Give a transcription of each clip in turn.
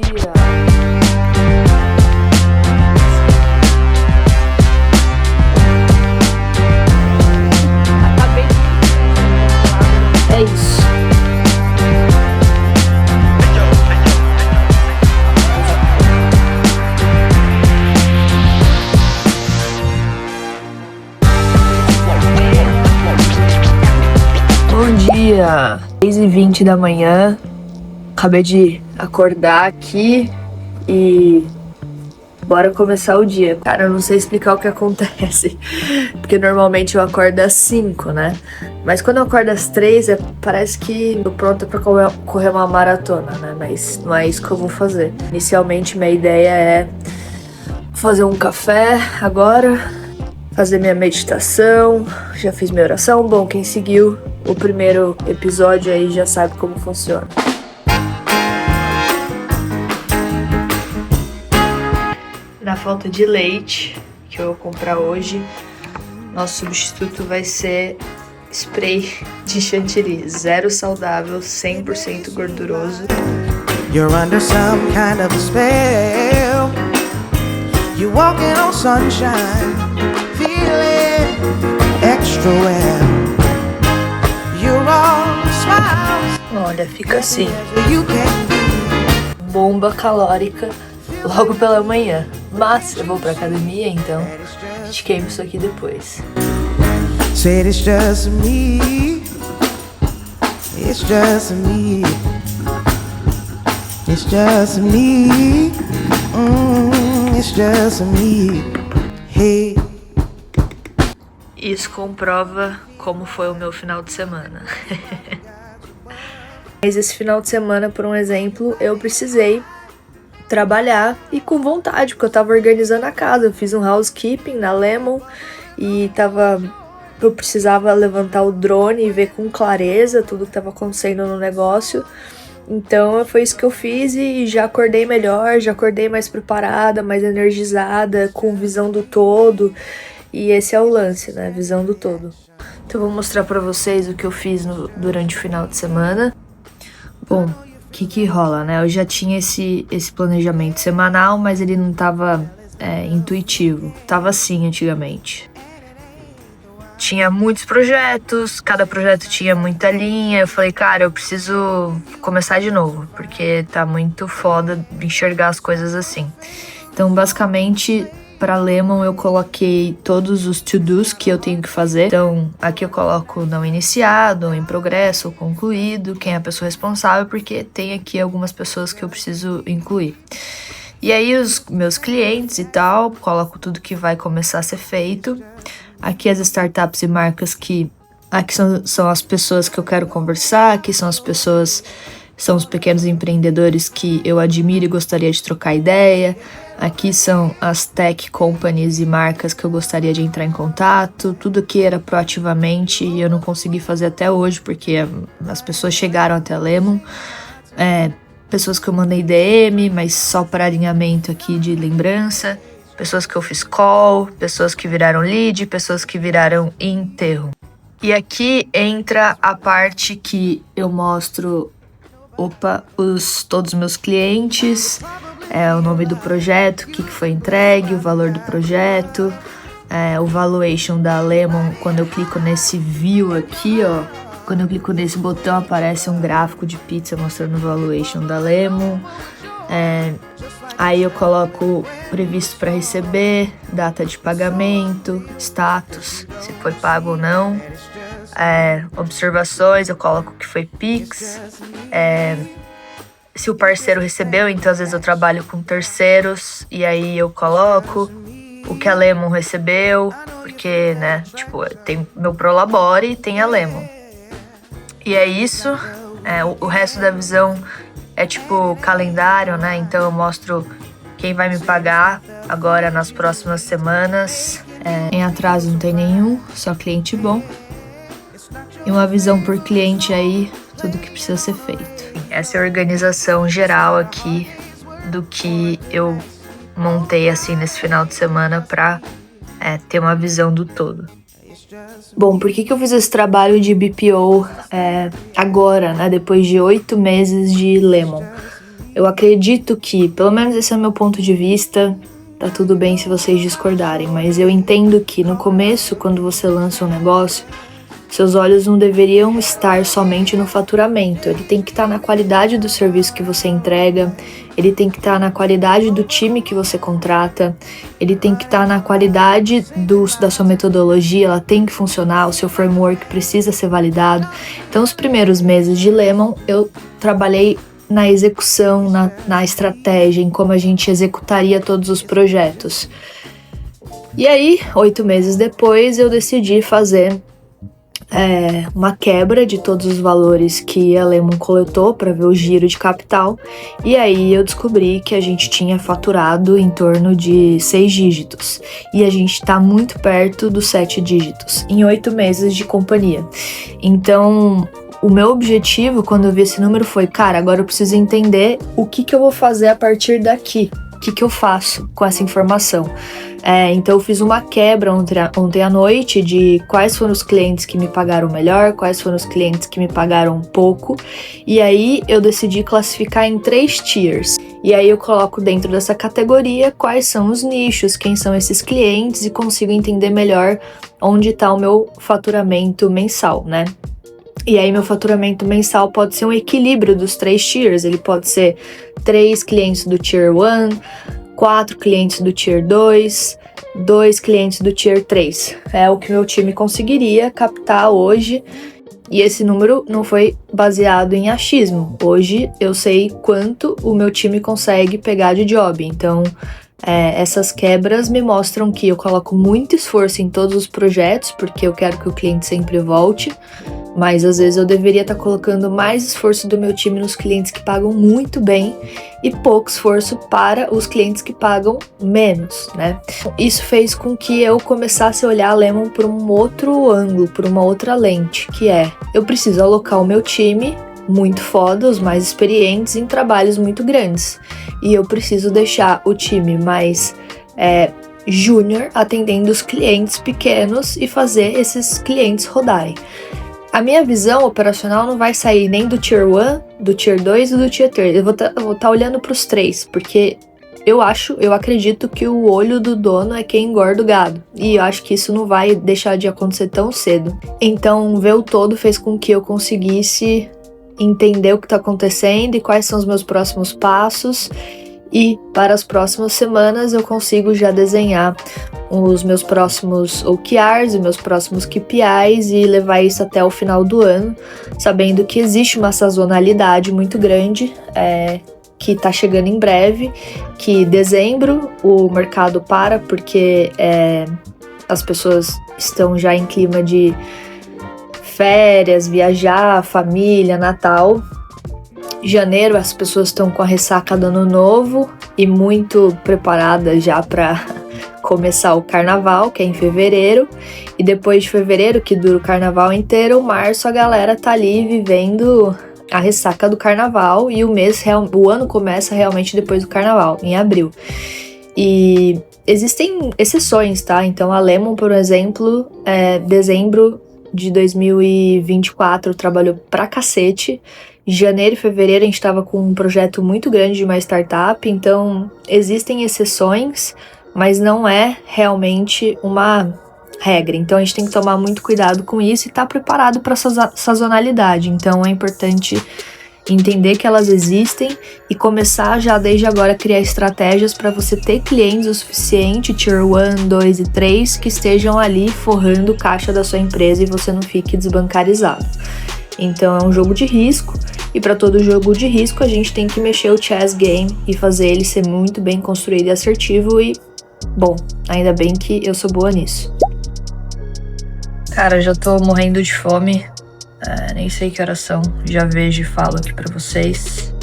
dia. Acabei de... É isso. Bom dia, 6h20 da manhã, acabei de acordar aqui e bora começar o dia. Cara, eu não sei explicar o que acontece, porque normalmente eu acordo às 5, né? Mas quando eu acordo às 3, parece que tô pronta pra correr uma maratona, né? Mas não é isso que eu vou fazer. Inicialmente minha ideia é fazer um café agora, fazer minha meditação, já fiz minha oração. Bom, quem seguiu o primeiro episódio aí já sabe como funciona. Na falta de leite que eu vou comprar hoje, nosso substituto vai ser spray de chantilly, zero saudável, 100% gorduroso. You're under some kind of a spell. You're walking on sunshine, feeling extra well. You're all smiles. Olha, fica assim, You can bomba calórica logo pela manhã. Mas eu vou pra academia, então a gente queima isso aqui depois. said it's just me. It's just me. It's just me. It's just me. Hey. Isso comprova como foi o meu final de semana. Mas esse final de semana, por um exemplo, eu precisei trabalhar e com vontade, porque eu tava organizando a casa. Eu fiz um housekeeping na Lemon e eu precisava levantar o drone e ver com clareza tudo que tava acontecendo no negócio. Então foi isso que eu fiz e já acordei melhor, já acordei mais preparada, mais energizada, com visão do todo. E esse é o lance, né? Visão do todo. Então eu vou mostrar pra vocês o que eu fiz durante o final de semana. Bom, o que rola, né? Eu já tinha esse planejamento semanal, mas ele não tava intuitivo. Tava assim antigamente. Tinha muitos projetos, cada projeto tinha muita linha. Eu falei, cara, eu preciso começar de novo, porque tá muito foda enxergar as coisas assim. Então, basicamente, pra Lemon eu coloquei todos os to-dos que eu tenho que fazer. Então, aqui eu coloco não iniciado, em progresso, concluído, quem é a pessoa responsável, porque tem aqui algumas pessoas que eu preciso incluir. E aí os meus clientes e tal, coloco tudo que vai começar a ser feito. Aqui as startups e marcas que... Aqui são as pessoas que eu quero conversar, aqui são as pessoas... São os pequenos empreendedores que eu admiro e gostaria de trocar ideia. Aqui são as tech companies e marcas que eu gostaria de entrar em contato. Tudo que era proativamente e eu não consegui fazer até hoje, porque as pessoas chegaram até a Lemon. Pessoas que eu mandei DM, mas só para alinhamento aqui de lembrança. Pessoas que eu fiz call, pessoas que viraram lead, pessoas que viraram enterro. E aqui entra a parte que eu mostro... todos os meus clientes, o nome do projeto, o que foi entregue, o valor do projeto, o valuation da Lemon. Quando eu clico nesse view aqui, ó, quando eu clico nesse botão aparece um gráfico de pizza mostrando o valuation da Lemon. Aí eu coloco previsto para receber, data de pagamento, status, se foi pago ou não. Observações, eu coloco que foi Pix, se o parceiro recebeu, então às vezes eu trabalho com terceiros e aí eu coloco o que a Lemon recebeu, porque, né, tipo, tem meu Prolabore e tem a Lemon. E é isso, o resto da visão é tipo calendário, né, então eu mostro quem vai me pagar agora nas próximas semanas. Em atraso não tem nenhum, só cliente bom. E uma visão por cliente aí, tudo que precisa ser feito. Essa é a organização geral aqui do que eu montei assim nesse final de semana para ter uma visão do todo. Bom, por que eu fiz esse trabalho de BPO agora, né? Depois de 8 meses de Lemon? Eu acredito que, pelo menos esse é o meu ponto de vista, tá tudo bem se vocês discordarem, mas eu entendo que no começo, quando você lança um negócio, seus olhos não deveriam estar somente no faturamento. Ele tem que estar na qualidade do serviço que você entrega, ele tem que estar na qualidade do time que você contrata, ele tem que estar na qualidade da sua metodologia, ela tem que funcionar, o seu framework precisa ser validado. Então, os primeiros meses de Lemon, eu trabalhei na execução, na estratégia, em como a gente executaria todos os projetos. E aí, 8 meses depois, eu decidi fazer uma quebra de todos os valores que a Lemon coletou para ver o giro de capital, e aí eu descobri que a gente tinha faturado em torno de 6 dígitos, e a gente está muito perto dos 7 dígitos em 8 meses de companhia. Então, o meu objetivo quando eu vi esse número foi, cara, agora eu preciso entender o que eu vou fazer a partir daqui, o que eu faço com essa informação. Então eu fiz uma quebra ontem à noite de quais foram os clientes que me pagaram melhor, quais foram os clientes que me pagaram pouco, e aí eu decidi classificar em 3 tiers. E aí eu coloco dentro dessa categoria quais são os nichos, quem são esses clientes, e consigo entender melhor onde está o meu faturamento mensal, né? E aí meu faturamento mensal pode ser um equilíbrio dos 3 tiers, ele pode ser 3 clientes do Tier 1, 4 clientes do Tier 2, 2 clientes do Tier 3. É o que meu time conseguiria captar hoje, e esse número não foi baseado em achismo. Hoje eu sei quanto o meu time consegue pegar de job, então essas quebras me mostram que eu coloco muito esforço em todos os projetos, porque eu quero que o cliente sempre volte, mas às vezes eu deveria estar colocando mais esforço do meu time nos clientes que pagam muito bem e pouco esforço para os clientes que pagam menos, né? Isso fez com que eu começasse a olhar a Lemon por um outro ângulo, por uma outra lente, que eu preciso alocar o meu time muito foda, os mais experientes, em trabalhos muito grandes. E eu preciso deixar o time mais júnior atendendo os clientes pequenos e fazer esses clientes rodarem. A minha visão operacional não vai sair nem do Tier 1, do Tier 2 e do Tier 3. Eu vou tá olhando para os 3, porque eu acredito que o olho do dono é quem engorda o gado. E eu acho que isso não vai deixar de acontecer tão cedo. Então, ver o todo fez com que eu conseguisse entender o que está acontecendo e quais são os meus próximos passos. E para as próximas semanas eu consigo já desenhar os meus próximos OKRs, os meus próximos KPIs e levar isso até o final do ano, sabendo que existe uma sazonalidade muito grande que está chegando em breve, que dezembro o mercado para, porque as pessoas estão já em clima de férias, viajar, família, Natal. Janeiro as pessoas estão com a ressaca do ano novo e muito preparadas já para começar o carnaval, que é em fevereiro, e depois de fevereiro, que dura o carnaval inteiro, março a galera tá ali vivendo a ressaca do carnaval, e o ano começa realmente depois do carnaval, em abril. E existem exceções, tá? Então a Lemon, por exemplo, dezembro de 2024 trabalhou pra cacete. Janeiro e fevereiro a gente estava com um projeto muito grande de uma startup, então existem exceções, mas não é realmente uma regra. Então a gente tem que tomar muito cuidado com isso e estar preparado para essa sazonalidade. Então é importante entender que elas existem e começar já desde agora a criar estratégias para você ter clientes o suficiente, Tier 1, 2 e 3, que estejam ali forrando o caixa da sua empresa e você não fique desbancarizado. Então é um jogo de risco, e para todo jogo de risco a gente tem que mexer o chess game e fazer ele ser muito bem construído e assertivo, e bom, ainda bem que eu sou boa nisso. Cara, já tô morrendo de fome, nem sei que horas são, já vejo e falo aqui pra vocês.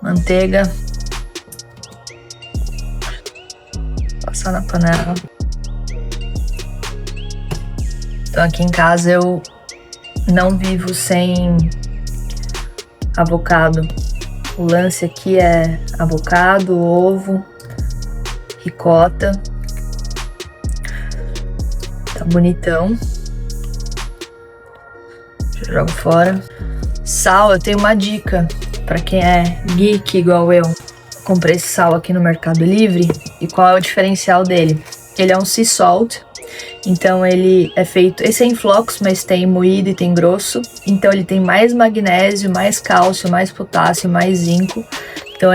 Manteiga, passar na panela. Então aqui em casa eu não vivo sem avocado. O lance aqui é avocado, ovo, ricota. Tá bonitão. Já jogo fora. Sal, eu tenho uma dica. pra quem é geek igual eu. Comprei esse sal aqui no Mercado Livre. E qual é o diferencial dele? Ele é um sea salt. Então ele é feito, esse é em flocos, mas tem moído e tem grosso. Então ele tem mais magnésio, mais cálcio, mais potássio, mais zinco. Então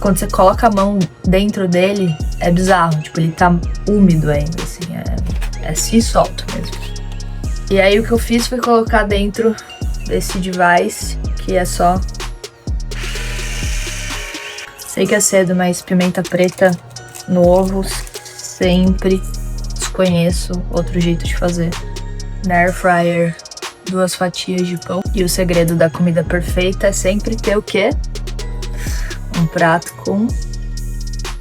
quando você coloca a mão dentro dele, é bizarro. Tipo, ele tá úmido ainda, assim, é sea salt mesmo. E aí o que eu fiz foi colocar dentro desse device, que é só... Sei que é cedo, mas pimenta preta no ovo sempre... Conheço outro jeito de fazer. Na air fryer, 2 fatias de pão. E o segredo da comida perfeita é sempre ter o quê? Um prato com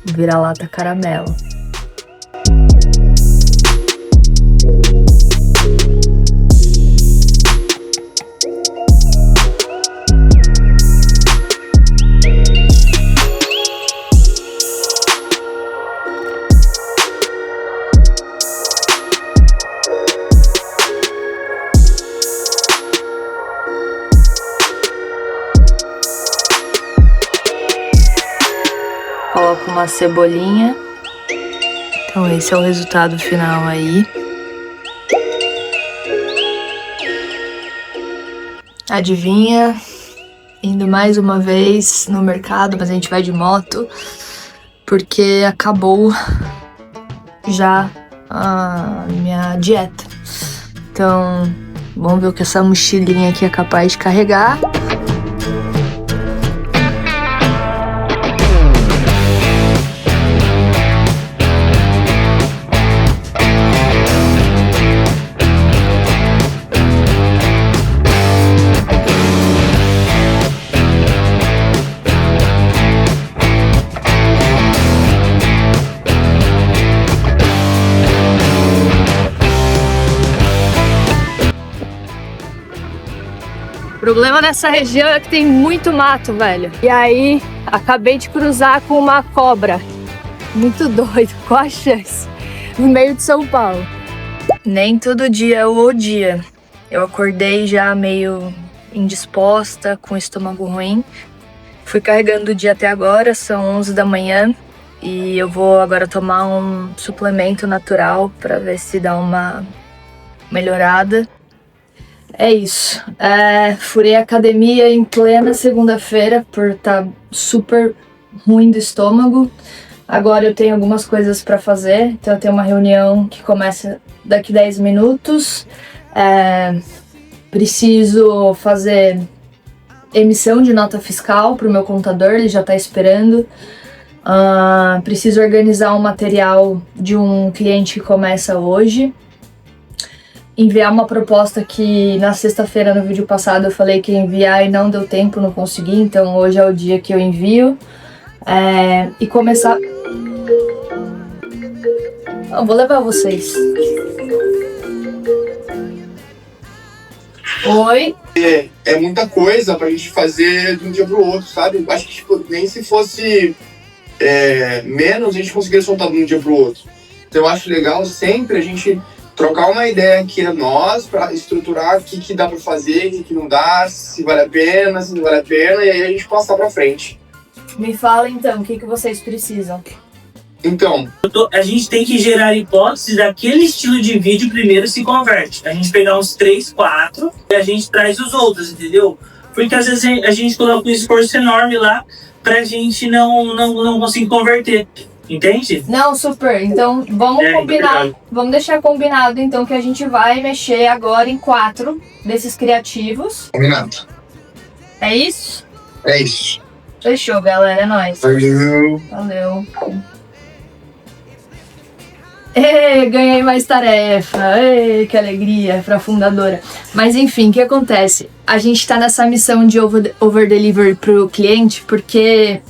vira-lata caramelo. Coloco uma cebolinha. Então esse é o resultado final aí. Adivinha? Indo mais uma vez no mercado, mas a gente vai de moto. Porque acabou já a minha dieta. Então, vamos ver o que essa mochilinha aqui é capaz de carregar. O problema nessa região é que tem muito mato, velho. E aí, acabei de cruzar com uma cobra. Muito doido, qual a chance? No meio de São Paulo. Nem todo dia é o dia. Eu acordei já meio indisposta, com o estômago ruim. Fui carregando o dia até agora, são 11 da manhã. E eu vou agora tomar um suplemento natural pra ver se dá uma melhorada. É isso. Furei a academia em plena segunda-feira por estar super ruim do estômago. Agora eu tenho algumas coisas para fazer. Então eu tenho uma reunião que começa daqui 10 minutos. Preciso fazer emissão de nota fiscal para o meu contador, ele já está esperando. Preciso organizar um material de um cliente que começa hoje. Enviar uma proposta que na sexta-feira, no vídeo passado, eu falei que ia enviar e não deu tempo, não consegui. Então hoje é o dia que eu envio. E começar... Eu vou levar vocês. Oi? É muita coisa pra gente fazer de um dia pro outro, sabe? Acho que tipo, nem se fosse menos, a gente conseguiria soltar de um dia pro outro. Então eu acho legal sempre a gente trocar uma ideia aqui nós pra estruturar o que dá pra fazer, o que não dá, se vale a pena, se não vale a pena, e aí a gente passar pra frente. Me fala então, o que vocês precisam? Então, a gente tem que gerar hipóteses daquele estilo de vídeo primeiro se converte. A gente pegar uns 3, 4 e a gente traz os outros, entendeu? Porque às vezes a gente coloca um esforço enorme lá pra gente não conseguir converter. Entende? Não, super. Então vamos combinar. Vamos deixar combinado então que a gente vai mexer agora em 4 desses criativos. combinado. É isso? É isso. Fechou, galera. É nóis. Valeu. Valeu. Ganhei mais tarefa. Que alegria pra fundadora. Mas enfim, o que acontece? A gente tá nessa missão de over delivery pro cliente porque...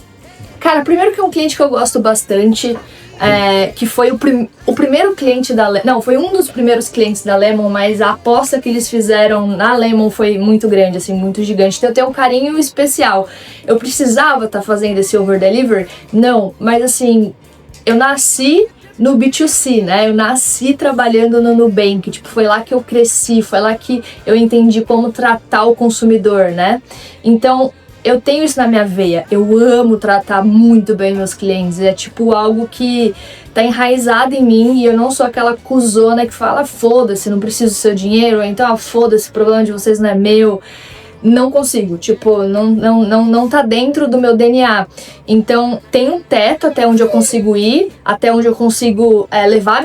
Cara, primeiro que é um cliente que eu gosto bastante, que foi o primeiro cliente da Lemon. Não, foi um dos primeiros clientes da Lemon, mas a aposta que eles fizeram na Lemon foi muito grande, assim, muito gigante. Então eu tenho um carinho especial. Eu precisava estar fazendo esse over delivery? Não, mas assim, eu nasci no B2C, né? Eu nasci trabalhando no Nubank, tipo, foi lá que eu cresci, foi lá que eu entendi como tratar o consumidor, né? Então, eu tenho isso na minha veia. Eu amo tratar muito bem meus clientes. É tipo algo que tá enraizado em mim e eu não sou aquela cuzona que fala foda-se, não preciso do seu dinheiro, ou então foda-se, o problema de vocês não é meu. Não consigo, tipo, não tá dentro do meu DNA. Então tem um teto até onde eu consigo ir, até onde eu consigo levar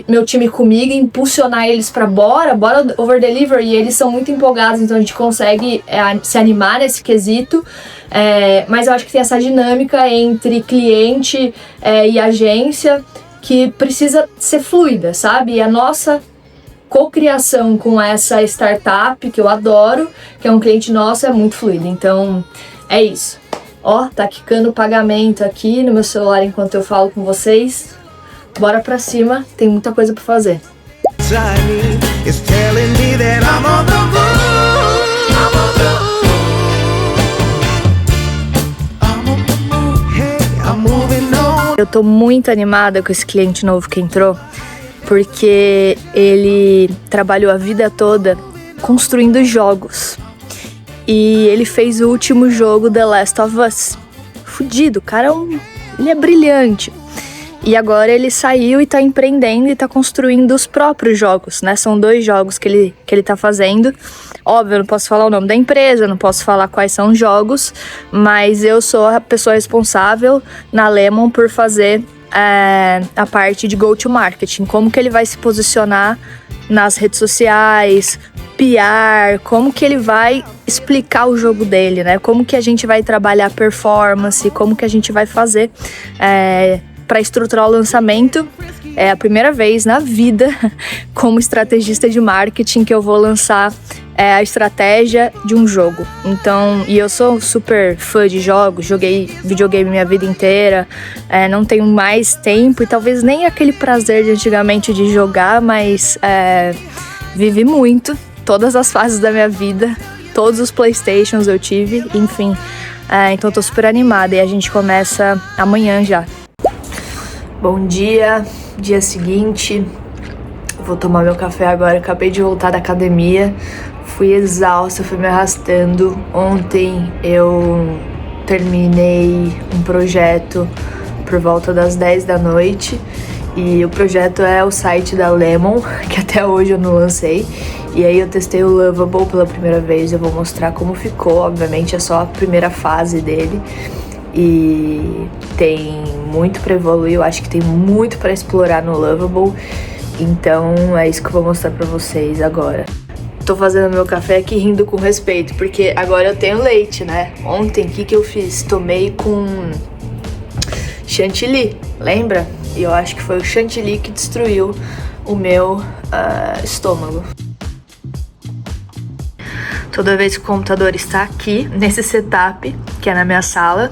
meu time comigo, impulsionar eles pra bora over deliver, e eles são muito empolgados, então a gente consegue se animar nesse quesito. Mas eu acho que tem essa dinâmica entre cliente e agência que precisa ser fluida, sabe? E a nossa cocriação com essa startup que eu adoro, que é um cliente nosso, é muito fluido. Então é isso. Ó, tá quicando o pagamento aqui no meu celular enquanto eu falo com vocês. Bora pra cima, tem muita coisa pra fazer. It's telling me that I'm on the move. I'm on the move. Hey, I'm moving on. Eu tô muito animada com esse cliente novo que entrou, porque ele trabalhou a vida toda construindo jogos. E ele fez o último jogo, The Last of Us. Fudido, o cara ele é brilhante. E agora ele saiu e tá empreendendo e tá construindo os próprios jogos, né? São 2 jogos que ele tá fazendo. Óbvio, eu não posso falar o nome da empresa, não posso falar quais são os jogos, mas eu sou a pessoa responsável na Lemon por fazer a parte de go-to-marketing, como que ele vai se posicionar nas redes sociais, PR, como que ele vai explicar o jogo dele, né? Como que a gente vai trabalhar performance, como que a gente vai fazer para estruturar o lançamento. É a primeira vez na vida como estrategista de marketing que eu vou lançar a estratégia de um jogo. Então, e eu sou super fã de jogos, joguei videogame minha vida inteira, não tenho mais tempo e talvez nem aquele prazer de antigamente de jogar, mas vivi muito, todas as fases da minha vida, todos os PlayStations eu tive, enfim. Então tô super animada e a gente começa amanhã já. Bom dia, dia seguinte, vou tomar meu café agora, acabei de voltar da academia, fui exausta, fui me arrastando. Ontem eu terminei um projeto por volta das 10 da noite e o projeto é o site da Lemon, que até hoje eu não lancei. E aí eu testei o Lovable pela primeira vez, eu vou mostrar como ficou, obviamente é só a primeira fase dele. E tem muito para evoluir, eu acho que tem muito para explorar no Lovable. Então é isso que eu vou mostrar pra vocês agora. Tô fazendo meu café aqui rindo com respeito, porque agora eu tenho leite, né? Ontem, o que eu fiz? Tomei com chantilly, lembra? E eu acho que foi o chantilly que destruiu o meu estômago. Toda vez que o computador está aqui, nesse setup, que é na minha sala,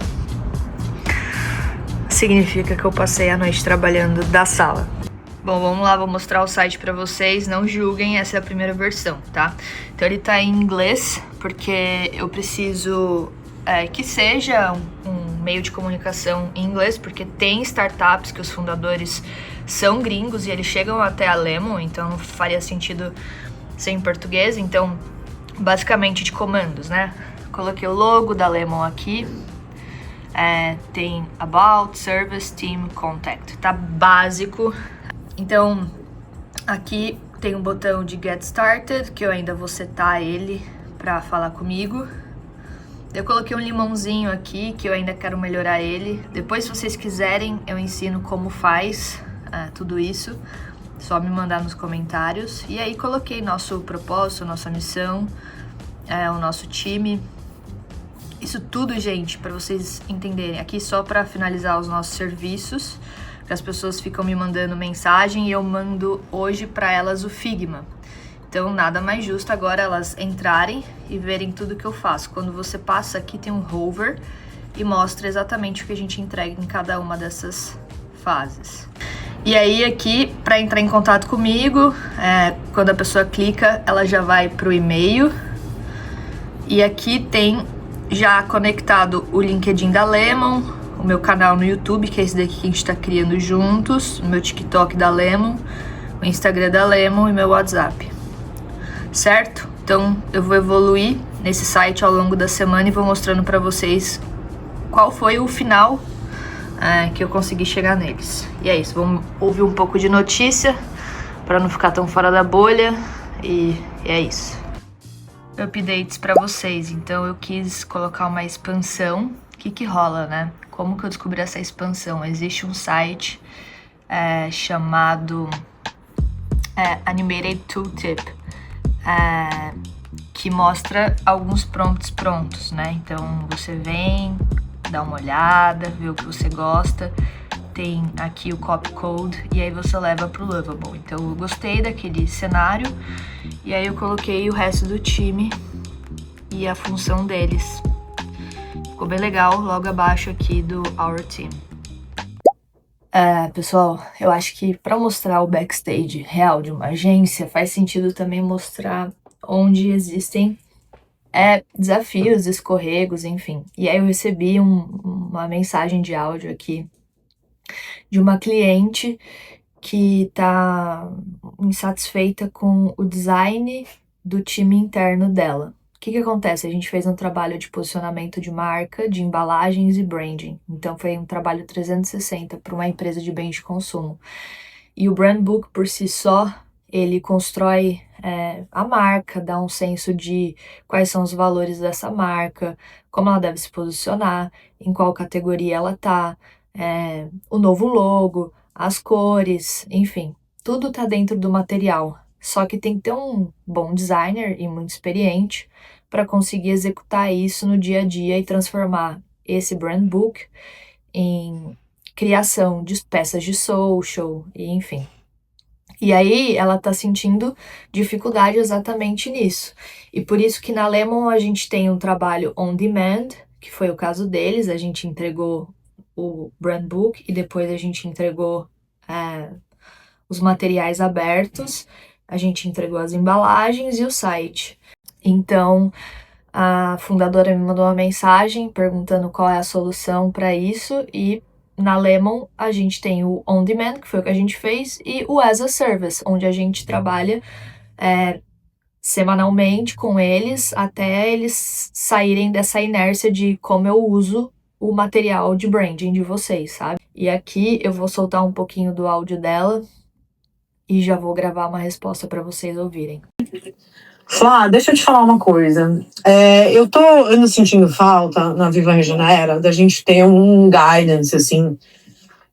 significa que eu passei a noite trabalhando da sala. Bom, vamos lá, vou mostrar o site pra vocês, não julguem, essa é a primeira versão, tá? Então ele tá em inglês, porque eu preciso que seja um meio de comunicação em inglês, porque tem startups que os fundadores são gringos e eles chegam até a Lemon, então não faria sentido ser em português, então basicamente de comandos, né? Coloquei o logo da Lemon aqui. Tem About, Service, Team, Contact. Tá básico. Então, aqui tem um botão de Get Started, que eu ainda vou setar ele pra falar comigo. Eu coloquei um limãozinho aqui, que eu ainda quero melhorar ele. Depois, se vocês quiserem, eu ensino como faz tudo isso. Só me mandar nos comentários. E aí, coloquei nosso propósito, nossa missão, o nosso time. Isso tudo, gente, para vocês entenderem. Aqui só para finalizar os nossos serviços, que as pessoas ficam me mandando mensagem e eu mando hoje para elas o Figma. Então, nada mais justo agora elas entrarem e verem tudo que eu faço. Quando você passa aqui, tem um hover e mostra exatamente o que a gente entrega em cada uma dessas fases. E aí, aqui, para entrar em contato comigo, quando a pessoa clica, ela já vai pro e-mail. E aqui tem já conectado o LinkedIn da Lemon, o meu canal no YouTube, que é esse daqui que a gente tá criando juntos, o meu TikTok da Lemon, o Instagram da Lemon e meu WhatsApp. Certo? Então eu vou evoluir nesse site ao longo da semana e vou mostrando para vocês qual foi o final que eu consegui chegar neles. E é isso, vamos ouvir um pouco de notícia para não ficar tão fora da bolha e é isso. Updates para vocês, então eu quis colocar uma expansão. O que rola, né? Como que eu descobri essa expansão? Existe um site chamado Animated Tooltip, que mostra alguns prompts prontos, né? Então você vem, dá uma olhada, vê o que você gosta, tem aqui o copy code e aí você leva pro Lovable. Então eu gostei daquele cenário e aí eu coloquei o resto do time e a função deles. Ficou bem legal, logo abaixo aqui do Our Team. Pessoal, eu acho que para mostrar o backstage real de uma agência, faz sentido também mostrar onde existem desafios, escorregos, enfim. E aí eu recebi uma mensagem de áudio aqui de uma cliente que tá insatisfeita com o design do time interno dela. O que acontece? A gente fez um trabalho de posicionamento de marca, de embalagens e branding. Então foi um trabalho 360 para uma empresa de bens de consumo. E o Brand Book por si só, ele constrói a marca, dá um senso de quais são os valores dessa marca, como ela deve se posicionar, em qual categoria ela tá, o novo logo, as cores, enfim. Tudo tá dentro do material. Só que tem que ter um bom designer e muito experiente para conseguir executar isso no dia a dia e transformar esse brand book em criação de peças de social, e enfim. E aí ela tá sentindo dificuldade exatamente nisso. E por isso que na Lemon a gente tem um trabalho on demand, que foi o caso deles, a gente entregou o brand book e depois a gente entregou os materiais abertos, a gente entregou as embalagens e o site. Então, a fundadora me mandou uma mensagem perguntando qual é a solução para isso e na Lemon a gente tem o On Demand, que foi o que a gente fez, e o As a Service, onde a gente trabalha semanalmente com eles até eles saírem dessa inércia de como eu uso o material de branding de vocês, sabe? E aqui eu vou soltar um pouquinho do áudio dela e já vou gravar uma resposta para vocês ouvirem. Flá, deixa eu te falar uma coisa. Eu tô ando sentindo falta na Viva Regenera da gente ter um guidance, assim,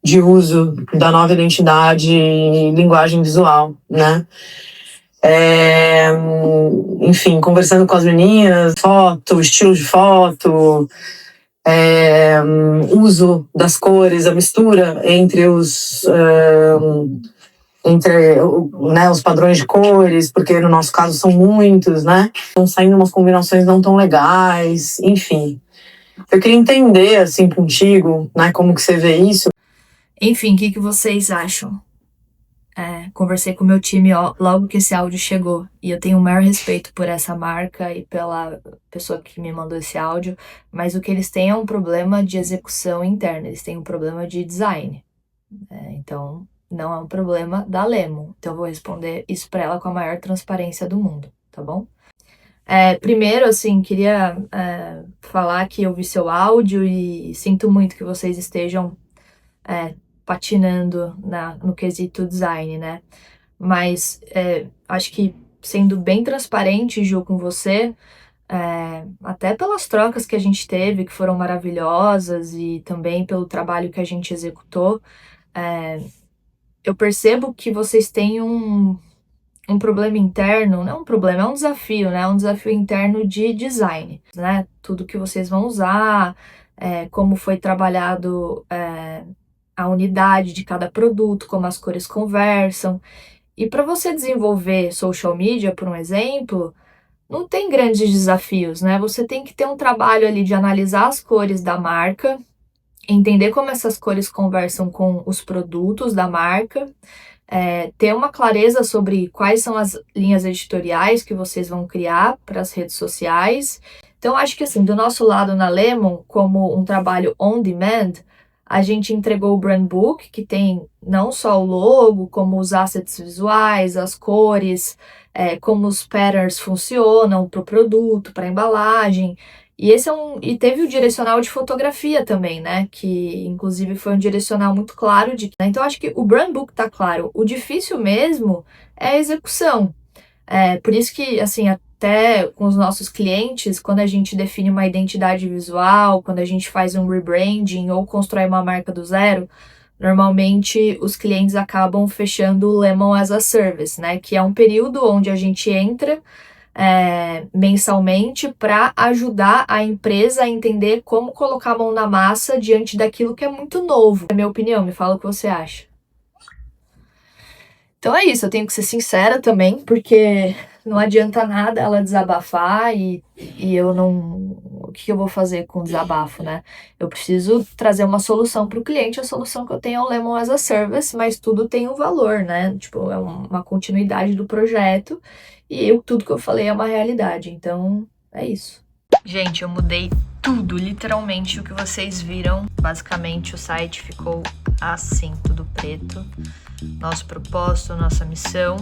de uso da nova identidade e linguagem visual, né? Enfim, conversando com as meninas, foto, estilo de foto, uso das cores, a mistura entre os padrões de cores, porque no nosso caso são muitos, né? Estão saindo umas combinações não tão legais, enfim. Eu queria entender, assim, contigo, né, como que você vê isso. Enfim, o que vocês acham? Conversei com o meu time logo que esse áudio chegou, e eu tenho o maior respeito por essa marca e pela pessoa que me mandou esse áudio, mas o que eles têm é um problema de execução interna, eles têm um problema de design. Então, não é um problema da Lemon. Então eu vou responder isso para ela com a maior transparência do mundo, tá bom? Primeiro, assim, queria falar que eu vi seu áudio e sinto muito que vocês estejam patinando no quesito design, né? Mas acho que sendo bem transparente, Ju, com você, até pelas trocas que a gente teve, que foram maravilhosas, e também pelo trabalho que a gente executou, eu percebo que vocês têm um problema interno, não é um problema, é um desafio, né? Um desafio interno de design, né? Tudo que vocês vão usar, como foi trabalhado a unidade de cada produto, como as cores conversam. E para você desenvolver social media, por um exemplo, não tem grandes desafios, né? Você tem que ter um trabalho ali de analisar as cores da marca, entender como essas cores conversam com os produtos da marca, ter uma clareza sobre quais são as linhas editoriais que vocês vão criar para as redes sociais. Então, acho que assim, do nosso lado na Lemon, como um trabalho on demand, A gente entregou o brand book, que tem não só o logo, como os assets visuais, as cores, como os patterns funcionam para o produto, para a embalagem. E teve o direcional de fotografia também, né? Que inclusive foi um direcional muito claro né? Então acho que o brand book tá claro. O difícil mesmo é a execução. Por isso que, assim, até com os nossos clientes, quando a gente define uma identidade visual, quando a gente faz um rebranding ou constrói uma marca do zero, normalmente os clientes acabam fechando o Lemon as a Service, né? Que é um período onde a gente entra mensalmente para ajudar a empresa a entender como colocar a mão na massa diante daquilo que é muito novo. É minha opinião, me fala o que você acha. Então é isso, eu tenho que ser sincera também, porque não adianta nada ela desabafar e eu não... O que eu vou fazer com o desabafo, né? Eu preciso trazer uma solução para o cliente, a solução que eu tenho é o Lemon as a Service, mas tudo tem um valor, né? Tipo, é uma continuidade do projeto e tudo que eu falei é uma realidade, então é isso. Gente, eu mudei tudo, literalmente o que vocês viram. Basicamente o site ficou assim, tudo preto. Nosso propósito, nossa missão,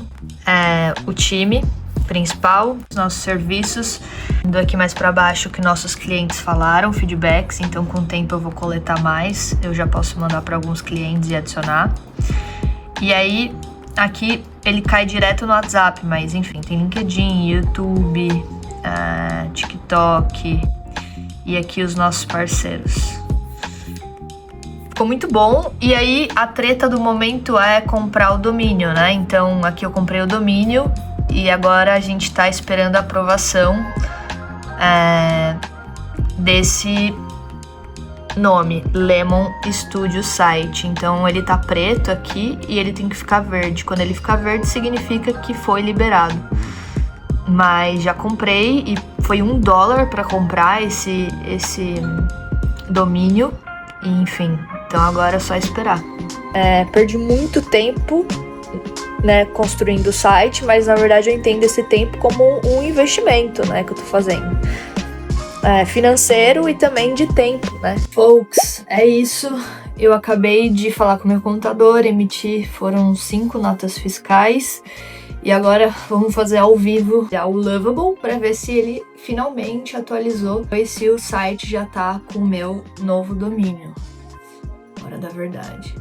o time principal, nossos serviços. Indo aqui mais para baixo o que nossos clientes falaram, feedbacks, então com o tempo eu vou coletar mais, eu já posso mandar para alguns clientes e adicionar. E aí, aqui ele cai direto no WhatsApp, mas enfim, tem LinkedIn, YouTube, TikTok e aqui os nossos parceiros. Ficou muito bom, e aí a treta do momento é comprar o domínio, né? Então aqui eu comprei o domínio e agora a gente tá esperando a aprovação desse nome, Lemon Studio Site. Então ele tá preto aqui e ele tem que ficar verde. Quando ele ficar verde significa que foi liberado. Mas já comprei e foi $1 para comprar esse domínio. E, enfim, então agora é só esperar. Perdi muito tempo, né, construindo o site, mas na verdade eu entendo esse tempo como um investimento, né, que eu tô fazendo. Financeiro e também de tempo, né. Folks, é isso. Eu acabei de falar com o meu contador, foram 5 notas fiscais. E agora vamos fazer ao vivo o Lovable para ver se ele finalmente atualizou e se o site já tá com o meu novo domínio. Hora da verdade.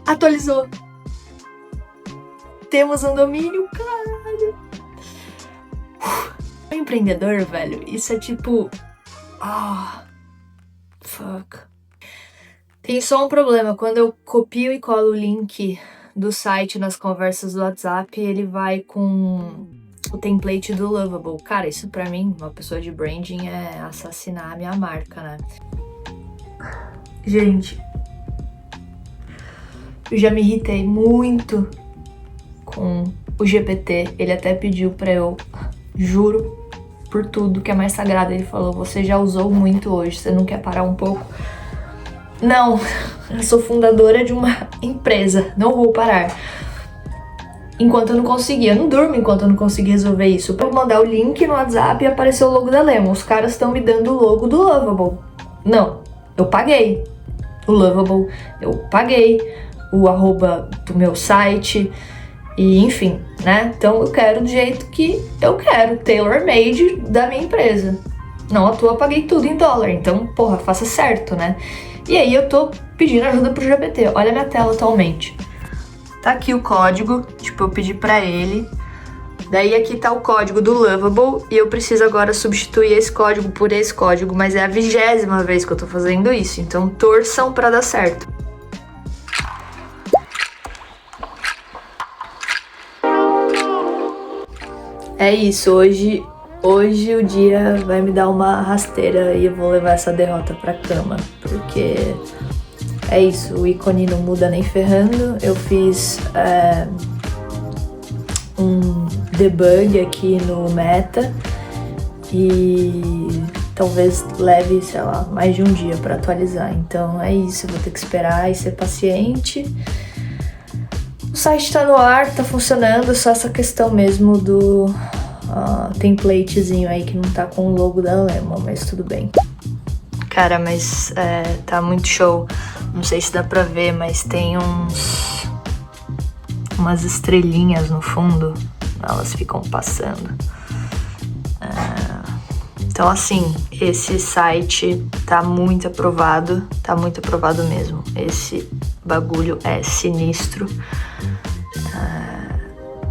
Atualizou! Temos um domínio, caralho! O empreendedor, velho, isso é tipo... fuck. Tem só um problema, quando eu copio e colo o link do site nas conversas do WhatsApp, ele vai com o template do Lovable. Cara, isso pra mim, uma pessoa de branding, é assassinar a minha marca, né? Gente, eu já me irritei muito com o GPT. Ele até pediu pra eu, juro por tudo que é mais sagrado, ele falou, você já usou muito hoje, você não quer parar um pouco? Não, eu sou fundadora de uma empresa, não vou parar. Enquanto eu não conseguir, eu não durmo enquanto eu não conseguir resolver isso. Eu vou mandar o link no WhatsApp e apareceu o logo da Lemon. Os caras estão me dando o logo do Lovable. Não, eu paguei o Lovable, eu paguei o arroba do meu site e enfim, né? Então eu quero do jeito que eu quero, tailor-made da minha empresa. Não à toa paguei tudo em dólar, então, porra, faça certo, né? E aí eu tô pedindo ajuda pro GPT. Olha a minha tela atualmente. Tá aqui o código, tipo, eu pedi pra ele. Daí aqui tá o código do Lovable e eu preciso agora substituir esse código por esse código, mas é a 20ª vez que eu tô fazendo isso, então torçam pra dar certo. É isso, hoje o dia vai me dar uma rasteira e eu vou levar essa derrota pra cama, porque é isso, o ícone não muda nem ferrando. Eu fiz um debug aqui no Meta e talvez leve, sei lá, mais de um dia pra atualizar. Então é isso, eu vou ter que esperar e ser paciente. O site tá no ar, tá funcionando, só essa questão mesmo do templatezinho aí que não tá com o logo da Lemon, mas tudo bem. Cara, mas tá muito show. Não sei se dá pra ver, mas tem umas estrelinhas no fundo. Elas ficam passando. Então, assim, esse site tá muito aprovado mesmo. Esse bagulho é sinistro.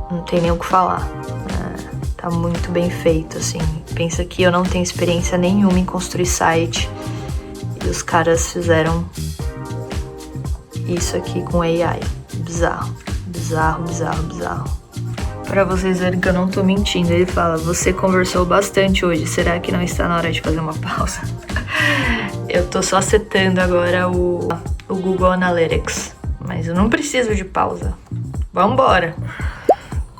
Não tem nem o que falar. Tá muito bem feito, assim. Pensa que eu não tenho experiência nenhuma em construir site. E os caras fizeram isso aqui com AI. Bizarro. Pra vocês verem que eu não tô mentindo, ele fala: você conversou bastante hoje, será que não está na hora de fazer uma pausa? Eu tô só setando agora o Google Analytics, mas eu não preciso de pausa. Vambora!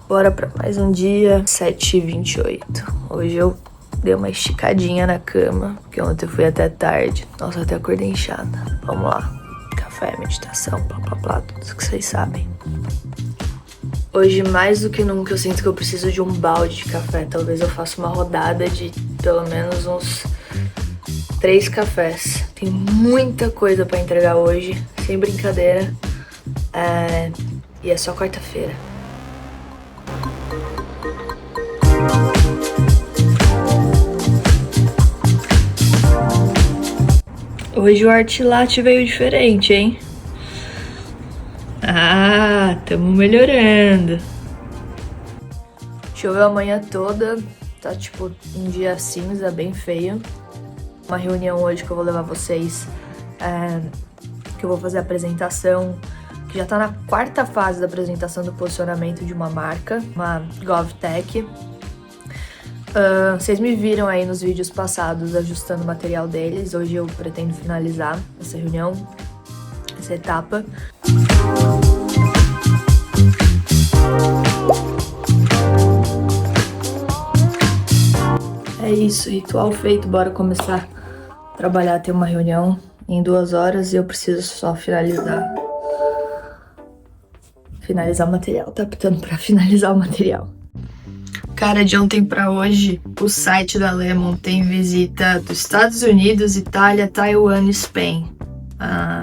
Bora pra mais um dia, 7h28. Hoje eu dei uma esticadinha na cama, porque ontem eu fui até tarde. Nossa, eu até acordei inchada. Vamos lá. Café, meditação, blá, tudo isso que vocês sabem. Hoje, mais do que nunca, eu sinto que eu preciso de um balde de café. Talvez eu faça uma rodada de pelo menos uns 3 cafés. Tem muita coisa pra entregar hoje, sem brincadeira. E é só quarta-feira. Hoje o arte latte veio diferente, hein? Tamo melhorando. Choveu a manhã toda, tá tipo um dia cinza, bem feio. Uma reunião hoje que eu vou levar vocês, que eu vou fazer a apresentação, que já tá na 4ª fase da apresentação do posicionamento de uma marca, uma GovTech. Vocês me viram aí nos vídeos passados ajustando o material deles. Hoje eu pretendo finalizar essa reunião, essa etapa. É isso, ritual feito, bora começar a trabalhar, ter uma reunião em 2 horas e eu preciso só finalizar o material, tá optando pra finalizar o material. Cara, de ontem pra hoje, o site da Lemon tem visita dos Estados Unidos, Itália, Taiwan e Espanha.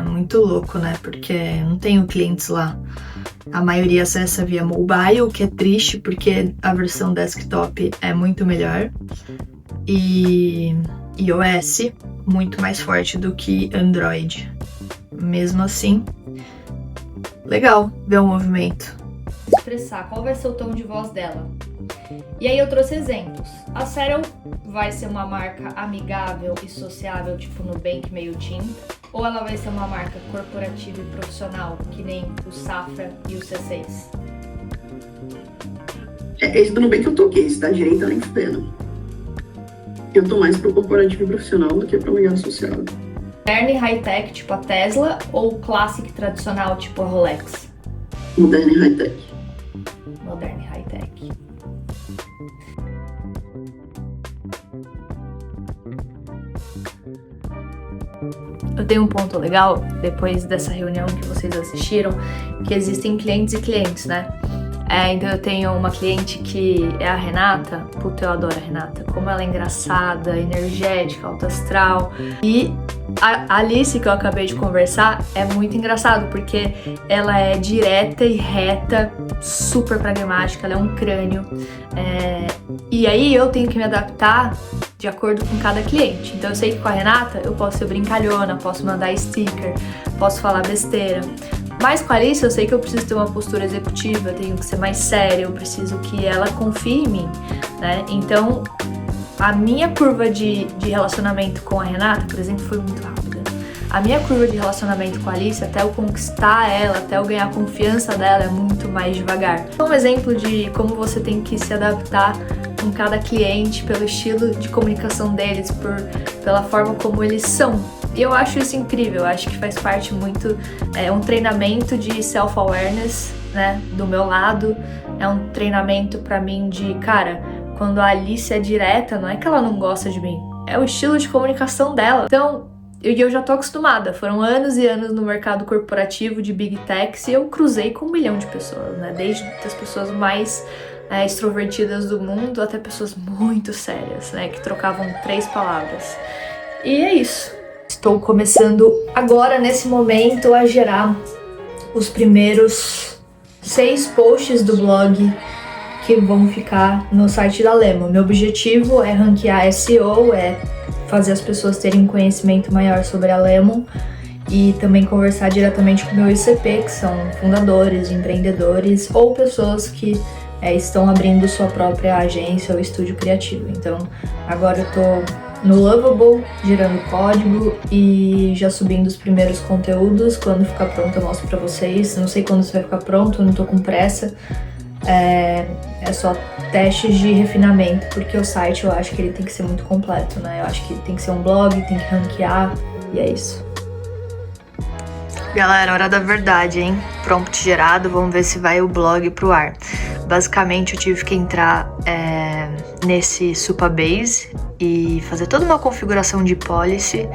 Muito louco, né? Porque não tenho clientes lá. A maioria acessa via mobile, o que é triste, porque a versão desktop é muito melhor. E iOS muito mais forte do que Android. Mesmo assim, legal ver o movimento. Expressar qual vai ser o tom de voz dela. E aí eu trouxe exemplos. A Cero vai ser uma marca amigável e sociável, tipo Nubank, MailChimp, ou ela vai ser uma marca corporativa e profissional, que nem o Safra e o C6? Esse do Nubank eu toquei, esse da direita nem fudendo. Eu tô mais pro corporativo e profissional do que pro amigável social. Modern e high-tech, tipo a Tesla, ou classic tradicional, tipo a Rolex? Modern e high-tech. Modern e high-tech. Eu tenho um ponto legal, depois dessa reunião que vocês assistiram, que existem clientes e clientes, né? Então eu tenho uma cliente que é a Renata. Puta, eu adoro a Renata. Como ela é engraçada, energética, alto astral. E a Alice, que eu acabei de conversar, é muito engraçado, porque ela é direta e reta, super pragmática, ela é um crânio. E aí eu tenho que me adaptar de acordo com cada cliente. Então eu sei que com a Renata eu posso ser brincalhona, posso mandar sticker, posso falar besteira. Mas com a Alice eu sei que eu preciso ter uma postura executiva, eu tenho que ser mais séria, eu preciso que ela confie em mim, né? Então a minha curva de relacionamento com a Renata, por exemplo, foi muito rápida. A minha curva de relacionamento com a Alice, até eu conquistar ela, até eu ganhar a confiança dela, é muito mais devagar. Um exemplo de como você tem que se adaptar com cada cliente, pelo estilo de comunicação deles, pela forma como eles são. E eu acho isso incrível, eu acho que faz parte muito, um treinamento de self-awareness, né, do meu lado. É um treinamento pra mim de, cara, quando a Alice é direta, não é que ela não gosta de mim, é o estilo de comunicação dela. Então, eu já tô acostumada, foram anos e anos no mercado corporativo de Big Techs e eu cruzei com 1 milhão de pessoas, né, desde as pessoas mais extrovertidas do mundo até pessoas muito sérias, né, que trocavam 3 palavras. E é isso. Estou começando agora, nesse momento, a gerar os primeiros 6 posts do blog que vão ficar no site da Lemon. Meu objetivo é ranquear SEO, é fazer as pessoas terem um conhecimento maior sobre a Lemon e também conversar diretamente com o meu ICP, que são fundadores, empreendedores ou pessoas que estão abrindo sua própria agência ou estúdio criativo. Então, agora eu tô no Lovable, gerando código e já subindo os primeiros conteúdos. Quando ficar pronto eu mostro pra vocês. Não sei quando isso vai ficar pronto, não tô com pressa. É só testes de refinamento, porque o site eu acho que ele tem que ser muito completo, né? Eu acho que tem que ser um blog, tem que ranquear e é isso. Galera, hora da verdade, hein? Prompt gerado, vamos ver se vai o blog pro ar. Basicamente eu tive que entrar nesse Supabase e fazer toda uma configuração de policy,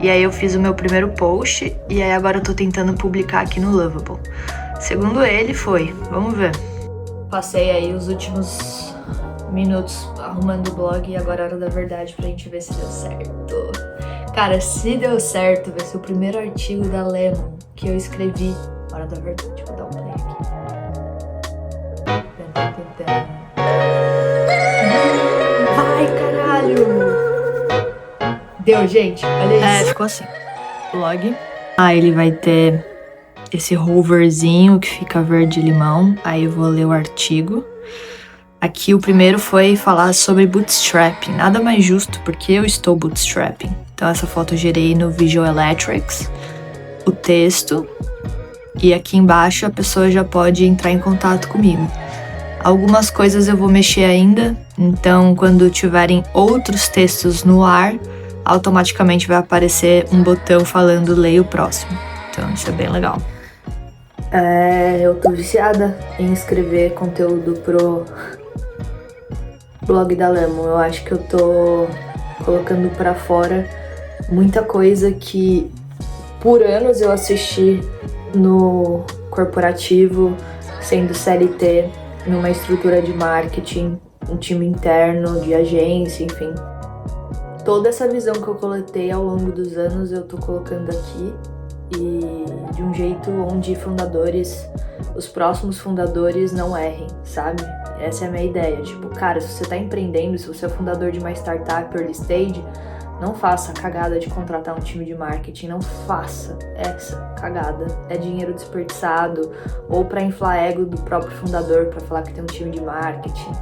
e aí eu fiz o meu primeiro post e aí agora eu tô tentando publicar aqui no Lovable. Segundo ele foi, vamos ver. Passei aí os últimos minutos arrumando o blog e agora é a hora da verdade pra gente ver se deu certo. Cara, se deu certo, vai ser o primeiro artigo da Lemon que eu escrevi. Hora da verdade, vou dar um play aqui. Vai, caralho! Deu, gente, olha isso. Ficou assim. Blog. Ele vai ter esse hoverzinho que fica verde-limão. Aí eu vou ler o artigo. Aqui o primeiro foi falar sobre bootstrapping. Nada mais justo porque eu estou bootstrapping. Então essa foto eu gerei no Visual Electrics. O texto. E aqui embaixo a pessoa já pode entrar em contato comigo. Algumas coisas eu vou mexer ainda. Então quando tiverem outros textos no ar, automaticamente vai aparecer um botão falando leia o próximo. Então isso é bem legal. Eu tô viciada em escrever conteúdo pro blog da Lemon. Eu acho que eu tô colocando pra fora muita coisa que por anos eu assisti no corporativo, sendo CLT, numa estrutura de marketing, um time interno, de agência, enfim. Toda essa visão que eu coletei ao longo dos anos eu tô colocando aqui, e de um jeito onde os próximos fundadores não errem, sabe? Essa é a minha ideia. Tipo, cara, se você tá empreendendo, se você é fundador de uma startup early stage, não faça a cagada de contratar um time de marketing, não faça essa cagada. É dinheiro desperdiçado, ou pra inflar ego do próprio fundador, pra falar que tem um time de marketing.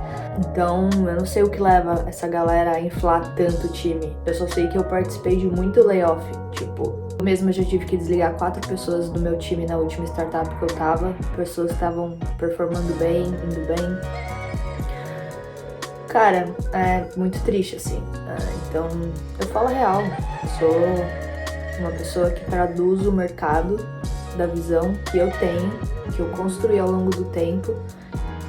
Então, eu não sei o que leva essa galera a inflar tanto o time. Eu só sei que eu participei de muito layoff, tipo... Eu mesma já tive que desligar 4 pessoas do meu time na última startup que eu tava. Pessoas que estavam performando bem, indo bem. Cara, é muito triste, assim. Então, eu falo a real. Eu sou uma pessoa que traduz o mercado da visão que eu tenho, que eu construí ao longo do tempo.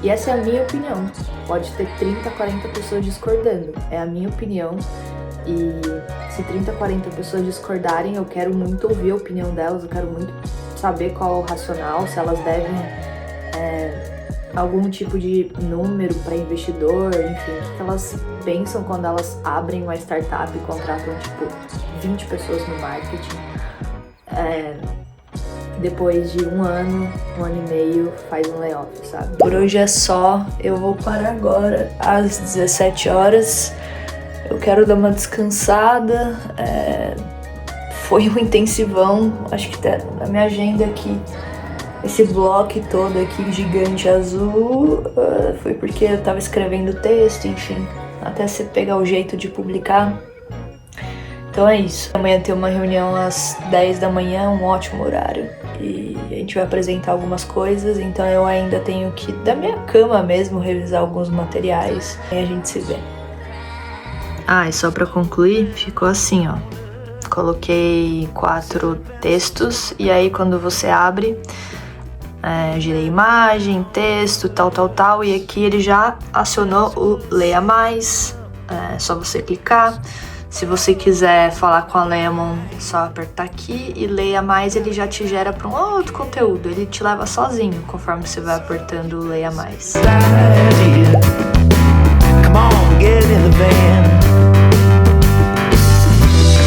E essa é a minha opinião. Pode ter 30, 40 pessoas discordando. É a minha opinião. E se 30, 40 pessoas discordarem, eu quero muito ouvir a opinião delas, eu quero muito saber qual é o racional, se elas devem algum tipo de número para investidor, enfim, o que elas pensam quando elas abrem uma startup e contratam, tipo, 20 pessoas no marketing. Depois de um ano e meio, faz um layoff, sabe? Por hoje é só, eu vou parar agora às 17 horas. Eu quero dar uma descansada, foi um intensivão, acho que tá na minha agenda aqui, esse bloco todo aqui gigante azul, foi porque eu tava escrevendo texto, enfim, até você pegar o jeito de publicar. Então é isso, amanhã tem uma reunião às 10 da manhã, um ótimo horário, e a gente vai apresentar algumas coisas, então eu ainda tenho que, da minha cama mesmo, revisar alguns materiais, e a gente se vê. E só pra concluir, ficou assim, ó. Coloquei 4 textos e aí quando você abre, gerei imagem, texto, tal, e aqui ele já acionou o Leia Mais, é só você clicar. Se você quiser falar com a Lemon, é só apertar aqui e Leia Mais, ele já te gera para um outro conteúdo, ele te leva sozinho conforme você vai apertando o Leia Mais. Come on, get in the van.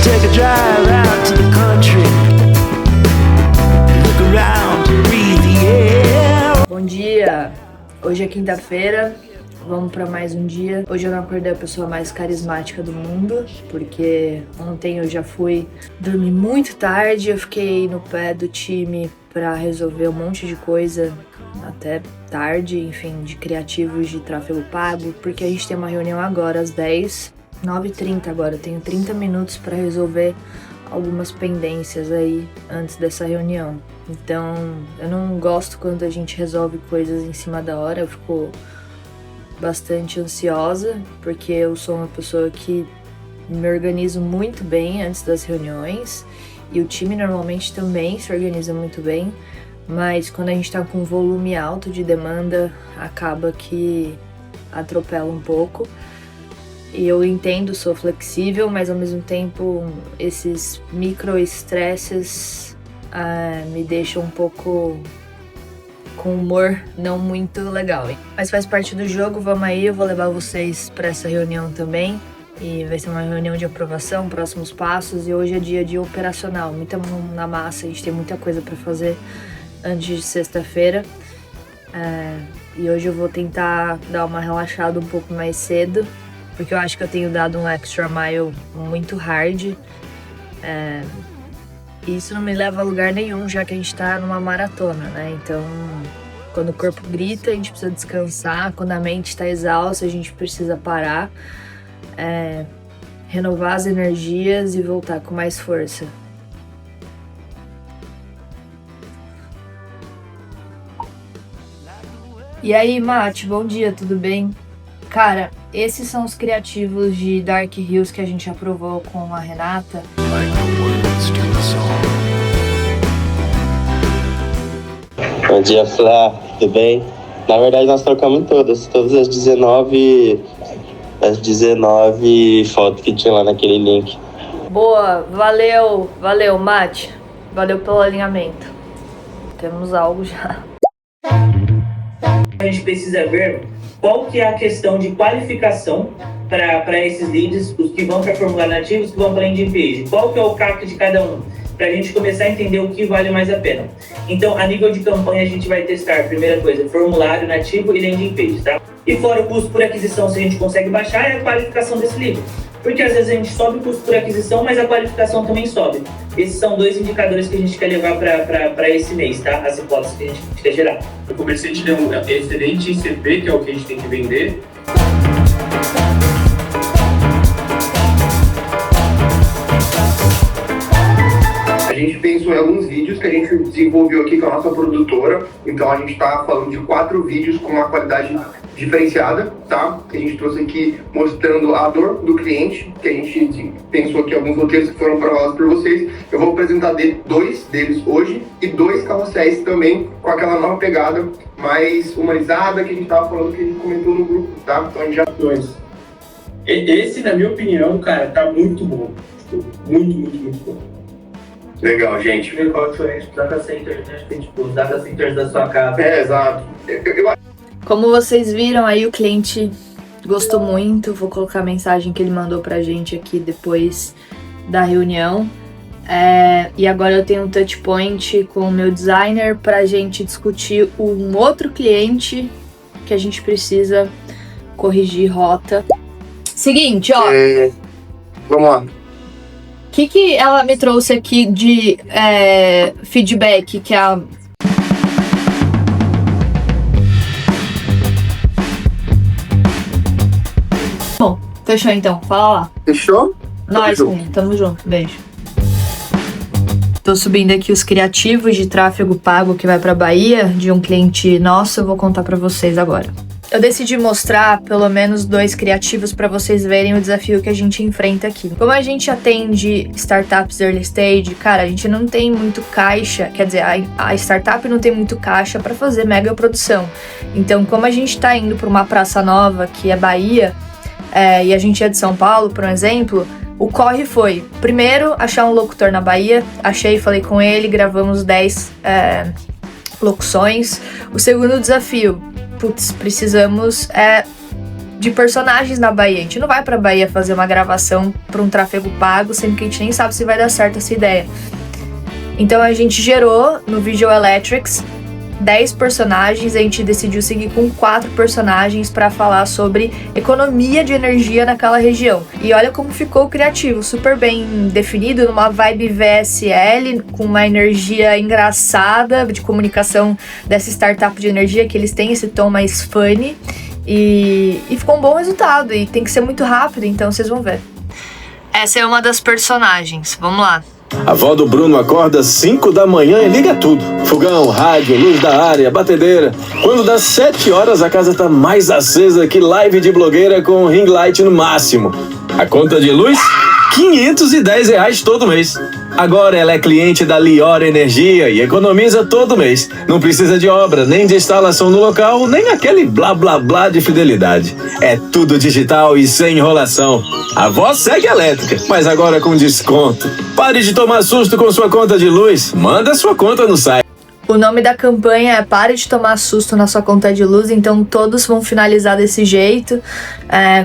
take a drive out to the country. Look around, breathe the air. Bom dia! Hoje é quinta-feira, vamos para mais um dia. Hoje eu não acordei a pessoa mais carismática do mundo, porque ontem eu já fui dormir muito tarde, eu fiquei no pé do time para resolver um monte de coisa até tarde, enfim, de criativos de tráfego pago, porque a gente tem uma reunião agora às 10, 9h30 agora, eu tenho 30 minutos para resolver algumas pendências aí antes dessa reunião. Então, eu não gosto quando a gente resolve coisas em cima da hora, eu fico bastante ansiosa, porque eu sou uma pessoa que me organizo muito bem antes das reuniões, e o time normalmente também se organiza muito bem, mas quando a gente tá com volume alto de demanda, acaba que atropela um pouco. E eu entendo, sou flexível, mas ao mesmo tempo esses micro-estresses me deixam um pouco com humor não muito legal, hein? Mas faz parte do jogo, vamos aí, eu vou levar vocês para essa reunião também. E vai ser uma reunião de aprovação, próximos passos, e hoje é dia de operacional, muita mão na massa, a gente tem muita coisa para fazer antes de sexta-feira. E hoje eu vou tentar dar uma relaxada um pouco mais cedo, porque eu acho que eu tenho dado um extra mile muito hard. E isso não me leva a lugar nenhum, já que a gente tá numa maratona, né? Então, quando o corpo grita, a gente precisa descansar. Quando a mente tá exausta, a gente precisa parar, renovar as energias e voltar com mais força. E aí, Mate, bom dia, tudo bem? Cara, esses são os criativos de Dark Hills que a gente aprovou com a Renata. Bom dia, Flá, tudo bem? Na verdade, nós trocamos todas as 19 fotos que tinha lá naquele link. Boa, valeu, Mate. Valeu pelo alinhamento. Temos algo já. A gente precisa ver qual que é a questão de qualificação para esses leads, os que vão para formulário nativo, os que vão para landing page. Qual que é o CAC de cada um? Para a gente começar a entender o que vale mais a pena. Então, a nível de campanha, a gente vai testar, primeira coisa, formulário nativo e landing page, tá? E fora o custo por aquisição, se a gente consegue baixar, é a qualificação desse lead. Porque às vezes a gente sobe o custo por aquisição, mas a qualificação também sobe. Esses são dois indicadores que a gente quer levar para esse mês, tá? As hipóteses que a gente quer gerar. O comerciante tem um excelente ICP, que é o que a gente tem que vender. A gente pensou em alguns vídeos que a gente desenvolveu aqui com a nossa produtora. Então a gente está falando de 4 vídeos com uma qualidade diferenciada, tá? Que a gente trouxe aqui mostrando a dor do cliente, que a gente pensou aqui alguns roteiros que foram aprovados por vocês. Eu vou apresentar 2 deles hoje e 2 carrosséis também com aquela nova pegada mais humanizada que a gente estava falando, que a gente comentou no grupo, tá? Então a gente já... Esse, na minha opinião, cara, tá muito bom. Muito bom. Legal, gente. Qual que é o data center, né? Tem tipo os data centers da sua casa. Exato. Como vocês viram aí, o cliente gostou muito. Vou colocar a mensagem que ele mandou pra gente aqui depois da reunião. E agora eu tenho um touch point com o meu designer pra gente discutir um outro cliente que a gente precisa corrigir rota. Seguinte, ó. Vamos lá. O que ela me trouxe aqui de feedback, que é a... Bom, fechou então, fala lá. Fechou? Nós, tamo junto, beijo. Tô subindo aqui os criativos de tráfego pago que vai pra Bahia, de um cliente nosso, eu vou contar pra vocês agora. Eu decidi mostrar pelo menos 2 criativos para vocês verem o desafio que a gente enfrenta aqui. Como a gente atende startups early stage, cara, a gente não tem muito caixa, quer dizer, a startup não tem muito caixa para fazer mega produção. Então, como a gente tá indo para uma praça nova, que é Bahia, e a gente é de São Paulo, por exemplo, o corre foi, primeiro, achar um locutor na Bahia, achei, falei com ele, gravamos 10 locuções. O segundo desafio, precisamos de personagens na Bahia. A gente não vai pra Bahia fazer uma gravação pra um tráfego pago, sendo que a gente nem sabe se vai dar certo essa ideia. Então a gente gerou no Visual Electrics 10 personagens, a gente decidiu seguir com 4 personagens para falar sobre economia de energia naquela região. E olha como ficou criativo, super bem definido, numa vibe VSL, com uma energia engraçada de comunicação dessa startup de energia, que eles têm esse tom mais funny. E ficou um bom resultado, e tem que ser muito rápido, então vocês vão ver. Essa é uma das personagens, vamos lá. A avó do Bruno acorda às 5 da manhã e liga tudo. Fogão, rádio, luz da área, batedeira. Quando dá 7 horas, a casa tá mais acesa que live de blogueira com ring light no máximo. A conta de luz? R$510 todo mês. Agora ela é cliente da Lior Energia e economiza todo mês. Não precisa de obra, nem de instalação no local, nem aquele blá blá blá de fidelidade. É tudo digital e sem enrolação. A voz segue elétrica, mas agora com desconto. Pare de tomar susto com sua conta de luz. Manda sua conta no site. O nome da campanha é Pare de Tomar Susto na Sua Conta de Luz, então todos vão finalizar desse jeito,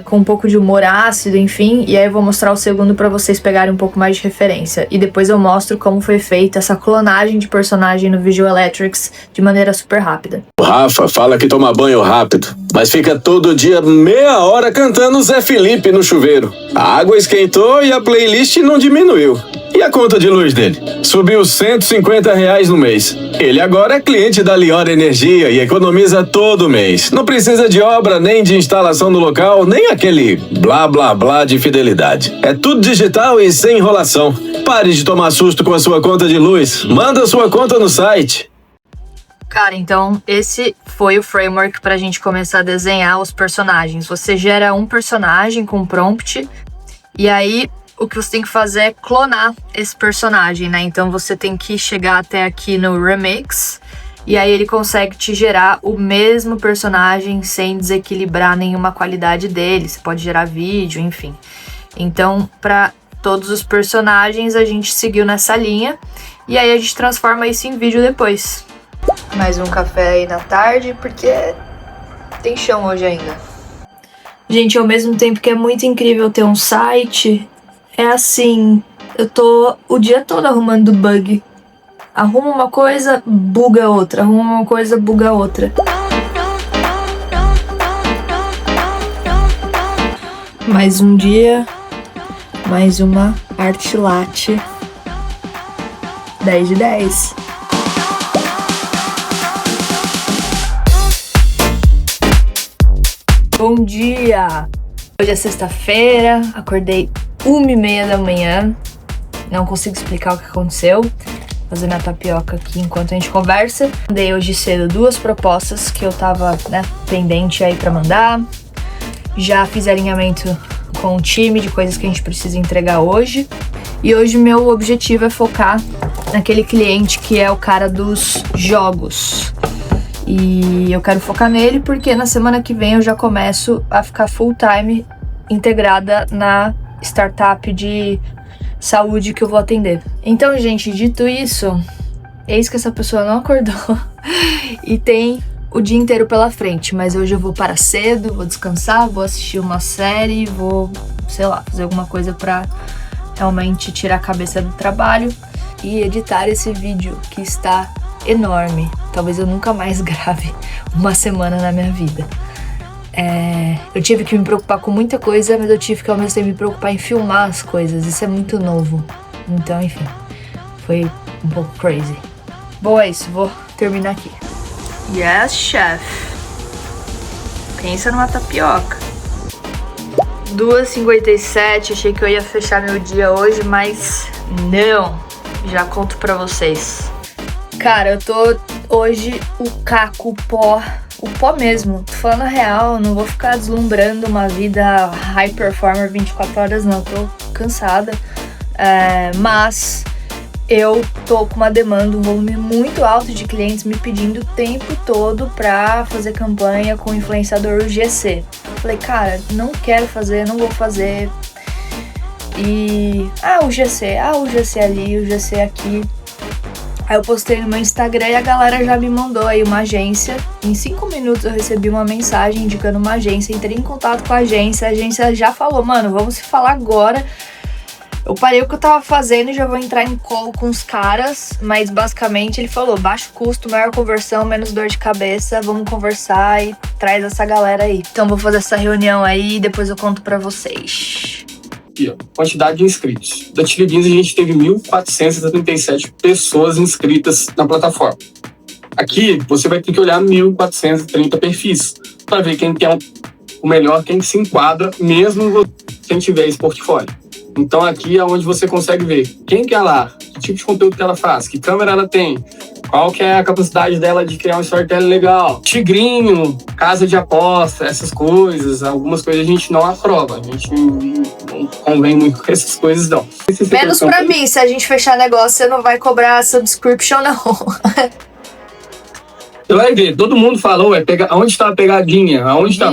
com um pouco de humor ácido, enfim, e aí eu vou mostrar o segundo para vocês pegarem um pouco mais de referência. E depois eu mostro como foi feita essa clonagem de personagem no Visual Electrics de maneira super rápida. O Rafa fala que toma banho rápido, mas fica todo dia meia hora cantando Zé Felipe no chuveiro. A água esquentou e a playlist não diminuiu. E a conta de luz dele? Subiu R$150 no mês. Ele agora é cliente da Lior Energia e economiza todo mês. Não precisa de obra, nem de instalação no local, nem aquele blá blá blá de fidelidade. É tudo digital e sem enrolação. Pare de tomar susto com a sua conta de luz. Manda sua conta no site. Cara, então esse foi o framework pra gente começar a desenhar os personagens. Você gera um personagem com prompt e aí o que você tem que fazer é clonar esse personagem, né? Então você tem que chegar até aqui no Remix e aí ele consegue te gerar o mesmo personagem sem desequilibrar nenhuma qualidade dele. Você pode gerar vídeo, enfim. Então, para todos os personagens a gente seguiu nessa linha e aí a gente transforma isso em vídeo depois. Mais um café aí na tarde, porque tem chão hoje ainda. Gente, ao mesmo tempo que é muito incrível ter um site, é assim, eu tô o dia todo arrumando bug. Arruma uma coisa, buga outra. Arruma uma coisa, buga outra. Mais um dia, mais uma arte latte. 10 de 10. Bom dia! Hoje é sexta-feira, acordei 1h30 da manhã, não consigo explicar o que aconteceu. Vou fazer minha tapioca aqui enquanto a gente conversa. Dei hoje cedo 2 propostas que eu tava, pendente aí pra mandar. Já fiz alinhamento com o time de coisas que a gente precisa entregar hoje. E hoje meu objetivo é focar naquele cliente que é o cara dos jogos. E eu quero focar nele porque na semana que vem eu já começo a ficar full time integrada na startup de saúde que eu vou atender. Então, gente, dito isso, eis que essa pessoa não acordou e tem o dia inteiro pela frente, mas hoje eu vou parar cedo, vou descansar, vou assistir uma série, vou, sei lá, fazer alguma coisa pra realmente tirar a cabeça do trabalho e editar esse vídeo que está enorme. Talvez eu nunca mais grave uma semana na minha vida. Eu tive que me preocupar com muita coisa, mas eu tive que ao mesmo tempo me preocupar em filmar as coisas. Isso é muito novo. Então, enfim, foi um pouco crazy. Bom, é isso. Vou terminar aqui. Yes, chef. Pensa numa tapioca. 2h57. Achei que eu ia fechar meu dia hoje, mas não. Já conto pra vocês. Cara, eu tô hoje o caco, o pó mesmo. Tô falando a real, não vou ficar deslumbrando uma vida high performer 24 horas não, tô cansada. Mas eu tô com uma demanda, um volume muito alto de clientes me pedindo o tempo todo pra fazer campanha com o influenciador GC. Eu falei, cara, não quero fazer, não vou fazer. E o GC ali, o GC aqui. Aí eu postei no meu Instagram e a galera já me mandou aí uma agência. Em 5 minutos eu recebi uma mensagem indicando uma agência, entrei em contato com a agência já falou, mano, vamos se falar agora. Eu parei o que eu tava fazendo e já vou entrar em call com os caras, mas basicamente ele falou, baixo custo, maior conversão, menos dor de cabeça, vamos conversar e traz essa galera aí. Então vou fazer essa reunião aí e depois eu conto pra vocês. Aqui, ó, quantidade de inscritos. Da Chili Beans a gente teve 1.477 pessoas inscritas na plataforma. Aqui você vai ter que olhar 1.430 perfis para ver quem tem o melhor, quem se enquadra, mesmo sem tiver esse portfólio. Então aqui é onde você consegue ver quem que é lá, que tipo de conteúdo que ela faz, que câmera ela tem, qual que é a capacidade dela de criar um storytelling legal. Tigrinho, casa de aposta, essas coisas, algumas coisas a gente não aprova, a gente não convém muito com essas coisas não. Menos pra mim, se a gente fechar negócio, você não vai cobrar subscription não. Você vai ver, todo mundo falou, aonde está a pegadinha, aonde está...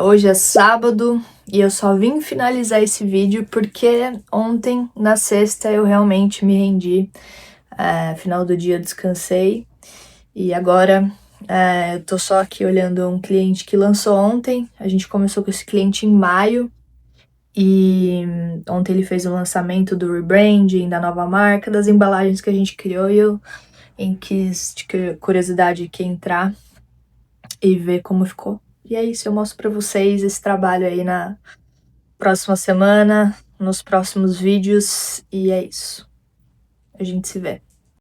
Hoje é sábado. E eu só vim finalizar esse vídeo porque ontem, na sexta, eu realmente me rendi. Final do dia eu descansei. E agora eu tô só aqui olhando um cliente que lançou ontem. A gente começou com esse cliente em maio. E ontem ele fez o lançamento do rebranding, da nova marca, das embalagens que a gente criou. E eu quis, de curiosidade, aqui entrar e ver como ficou. E é isso, eu mostro pra vocês esse trabalho aí na próxima semana, nos próximos vídeos, e é isso. A gente se vê.